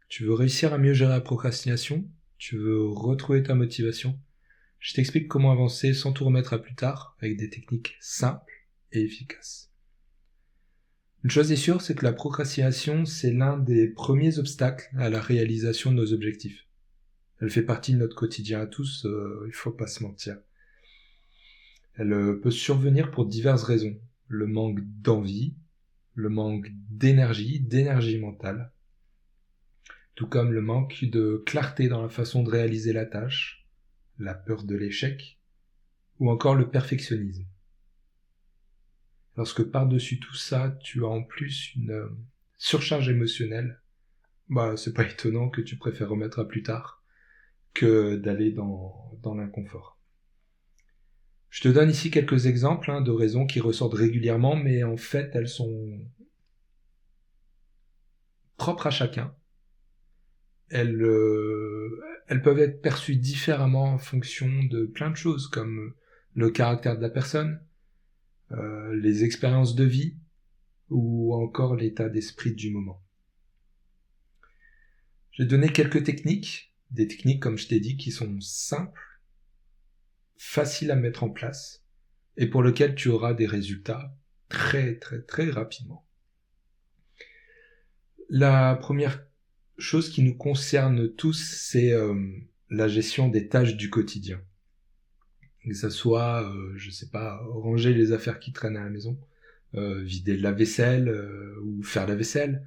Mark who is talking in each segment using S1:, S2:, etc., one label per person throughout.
S1: Tu veux réussir à mieux gérer la procrastination? Tu veux retrouver ta motivation? Je t'explique comment avancer sans tout remettre à plus tard avec des techniques simples et efficaces. Une chose est sûre, c'est que la procrastination, c'est l'un des premiers obstacles à la réalisation de nos objectifs. Elle fait partie de notre quotidien à tous, il faut pas se mentir. Elle peut survenir pour diverses raisons. Le manque d'envie, le manque d'énergie mentale, tout comme le manque de clarté dans la façon de réaliser la tâche, la peur de l'échec, ou encore le perfectionnisme. Lorsque par-dessus tout ça, tu as en plus une surcharge émotionnelle, c'est pas étonnant que tu préfères remettre à plus tard que d'aller dans l'inconfort. Je te donne ici quelques exemples de raisons qui ressortent régulièrement, mais en fait, elles sont propres à chacun. Elles peuvent être perçues différemment en fonction de plein de choses, comme le caractère de la personne, les expériences de vie, ou encore l'état d'esprit du moment. J'ai donné quelques techniques, des techniques, comme je t'ai dit, qui sont simples, faciles à mettre en place, et pour lesquelles tu auras des résultats très très très rapidement. La première chose qui nous concerne tous, c'est la gestion des tâches du quotidien. Que ça soit, ranger les affaires qui traînent à la maison, vider la vaisselle, ou faire la vaisselle,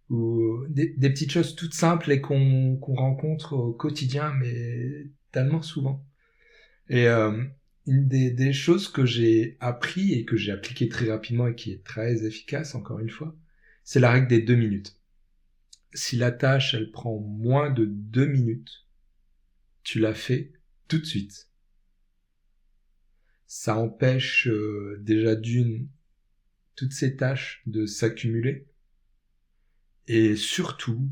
S1: ou des petites choses toutes simples et qu'on rencontre au quotidien, mais tellement souvent. Et une des choses que j'ai appris et que j'ai appliqué très rapidement et qui est très efficace, encore une fois, c'est la règle des 2 minutes. Si la tâche, elle prend moins de 2 minutes, tu la fais tout de suite. Ça empêche déjà toutes ces tâches de s'accumuler. Et surtout,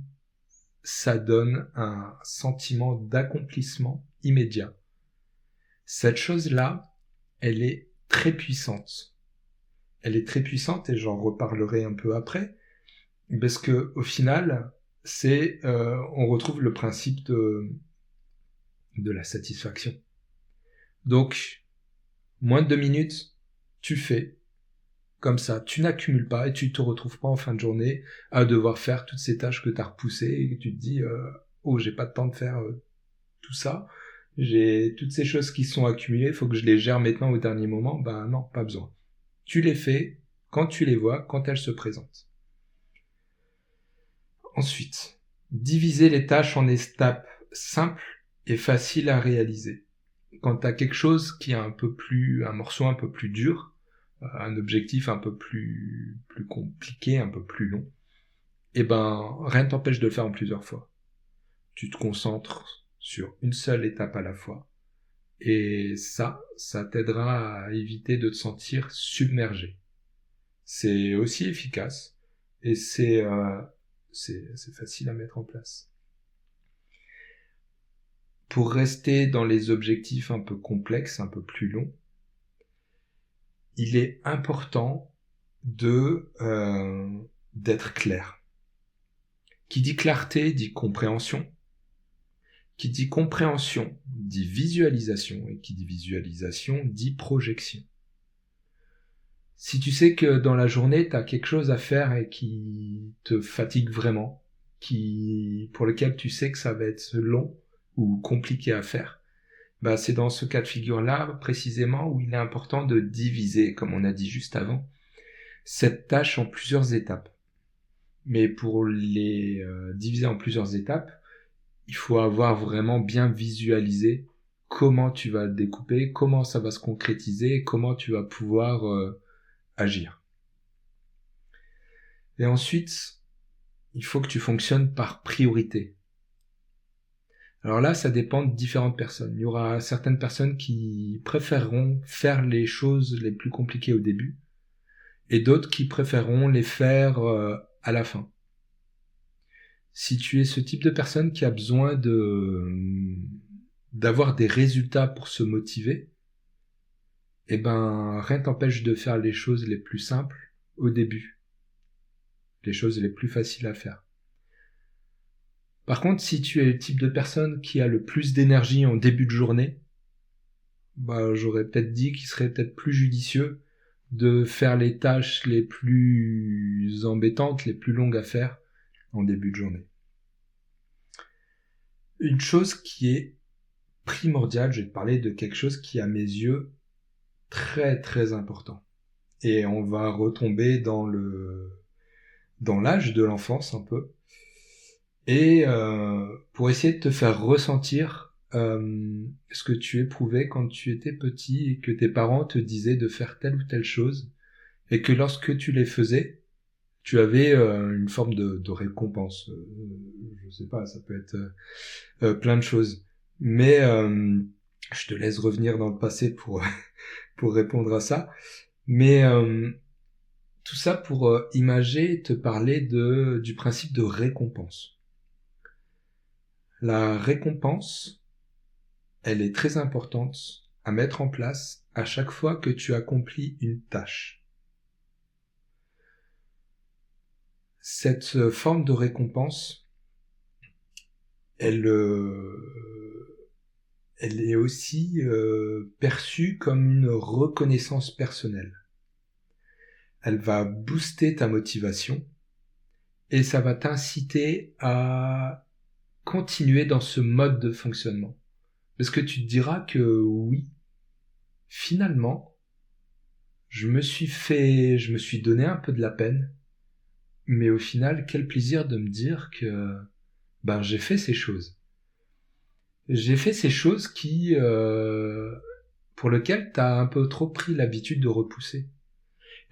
S1: ça donne un sentiment d'accomplissement immédiat. Cette chose-là, elle est très puissante. Elle est très puissante et j'en reparlerai un peu après, parce que au final, on retrouve le principe de la satisfaction. Donc, moins de 2 minutes, tu fais comme ça, tu n'accumules pas et tu te retrouves pas en fin de journée à devoir faire toutes ces tâches que tu as repoussées et que tu te dis j'ai pas de temps de faire tout ça, j'ai toutes ces choses qui sont accumulées, il faut que je les gère maintenant au dernier moment. Non, pas besoin. Tu les fais quand tu les vois, quand elles se présentent. Ensuite, diviser les tâches en étapes simples et faciles à réaliser. Quand tu as quelque chose qui est un morceau un peu plus dur, un objectif un peu plus compliqué, un peu plus long, rien ne t'empêche de le faire en plusieurs fois. Tu te concentres sur une seule étape à la fois. Et ça t'aidera à éviter de te sentir submergé. C'est aussi efficace et c'est facile à mettre en place. Pour rester dans les objectifs un peu complexes, un peu plus longs, il est important d'être clair. Qui dit clarté dit compréhension. Qui dit compréhension dit visualisation. Et qui dit visualisation dit projection. Si tu sais que dans la journée, tu as quelque chose à faire et qui te fatigue vraiment, pour lequel tu sais que ça va être long ou compliqué à faire, c'est dans ce cas de figure-là, précisément, où il est important de diviser, comme on a dit juste avant, cette tâche en plusieurs étapes. Mais pour les diviser en plusieurs étapes, il faut avoir vraiment bien visualisé comment tu vas le découper, comment ça va se concrétiser, comment tu vas pouvoir agir. Et ensuite, il faut que tu fonctionnes par priorité. Alors là, ça dépend de différentes personnes. Il y aura certaines personnes qui préféreront faire les choses les plus compliquées au début, et d'autres qui préféreront les faire à la fin. Si tu es ce type de personne qui a besoin d'avoir des résultats pour se motiver, rien ne t'empêche de faire les choses les plus simples au début. Les choses les plus faciles à faire. Par contre, si tu es le type de personne qui a le plus d'énergie en début de journée, j'aurais peut-être dit qu'il serait peut-être plus judicieux de faire les tâches les plus embêtantes, les plus longues à faire en début de journée. Une chose qui est primordiale, je vais te parler de quelque chose qui, à mes yeux, très très important. Et on va retomber dans l'âge de l'enfance un peu. Et pour essayer de te faire ressentir ce que tu éprouvais quand tu étais petit et que tes parents te disaient de faire telle ou telle chose, et que lorsque tu les faisais, tu avais une forme de récompense. Je sais pas, ça peut être plein de choses. Mais je te laisse revenir dans le passé pour pour répondre à ça. Mais tout ça pour imager et te parler du principe de récompense. La récompense, elle est très importante à mettre en place à chaque fois que tu accomplis une tâche. Cette forme de récompense, elle est aussi perçue comme une reconnaissance personnelle. Elle va booster ta motivation et ça va t'inciter à continuer dans ce mode de fonctionnement. Parce que tu te diras que oui, finalement, je me suis donné un peu de la peine, mais au final, quel plaisir de me dire que j'ai fait ces choses. J'ai fait ces choses pour lesquelles t'as un peu trop pris l'habitude de repousser.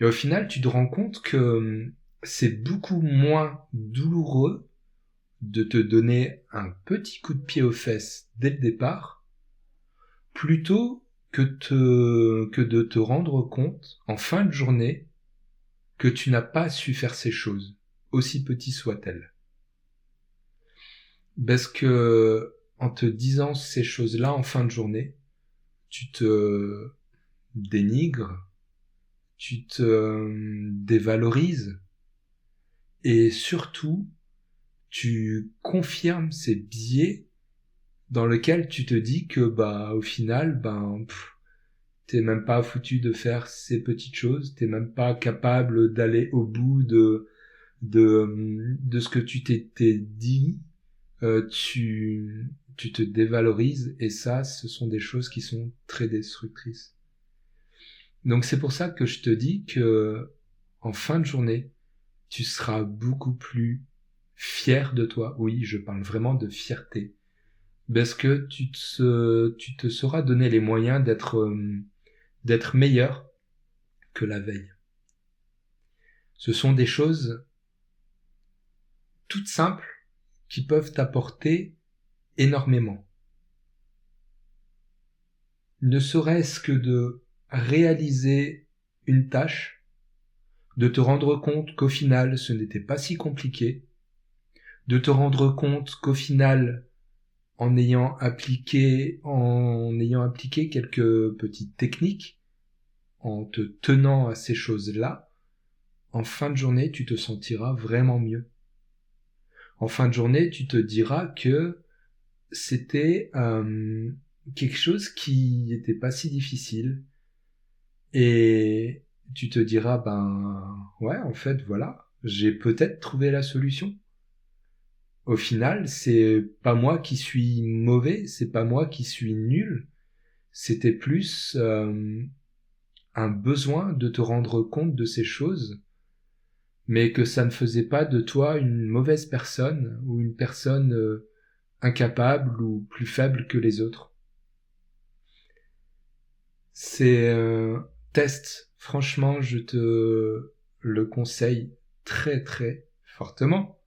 S1: Et au final, tu te rends compte que c'est beaucoup moins douloureux de te donner un petit coup de pied aux fesses dès le départ, plutôt que de te rendre compte, en fin de journée, que tu n'as pas su faire ces choses, aussi petites soient-elles. Parce que, en te disant ces choses-là en fin de journée, tu te dénigres, tu te dévalorises, et surtout, tu confirmes ces biais dans lesquels tu te dis que au final t'es même pas foutu de faire ces petites choses, t'es même pas capable d'aller au bout de ce que tu t'étais dit, tu te dévalorises, et ça, ce sont des choses qui sont très destructrices. Donc c'est pour ça que je te dis que en fin de journée, tu seras beaucoup plus fier de toi. Oui, je parle vraiment de fierté. Parce que tu te seras donné les moyens d'être meilleur que la veille. Ce sont des choses toutes simples qui peuvent t'apporter énormément. Ne serait-ce que de réaliser une tâche, de te rendre compte qu'au final ce n'était pas si compliqué, de te rendre compte qu'au final, en ayant appliqué quelques petites techniques, en te tenant à ces choses-là, en fin de journée, tu te sentiras vraiment mieux. En fin de journée, tu te diras que c'était quelque chose qui n'était pas si difficile, et tu te diras ouais, en fait voilà, j'ai peut-être trouvé la solution. Au final, c'est pas moi qui suis mauvais, c'est pas moi qui suis nul, c'était plus un besoin de te rendre compte de ces choses, mais que ça ne faisait pas de toi une mauvaise personne ou une personne incapable ou plus faible que les autres. C'est un test, franchement, je te le conseille très très fortement.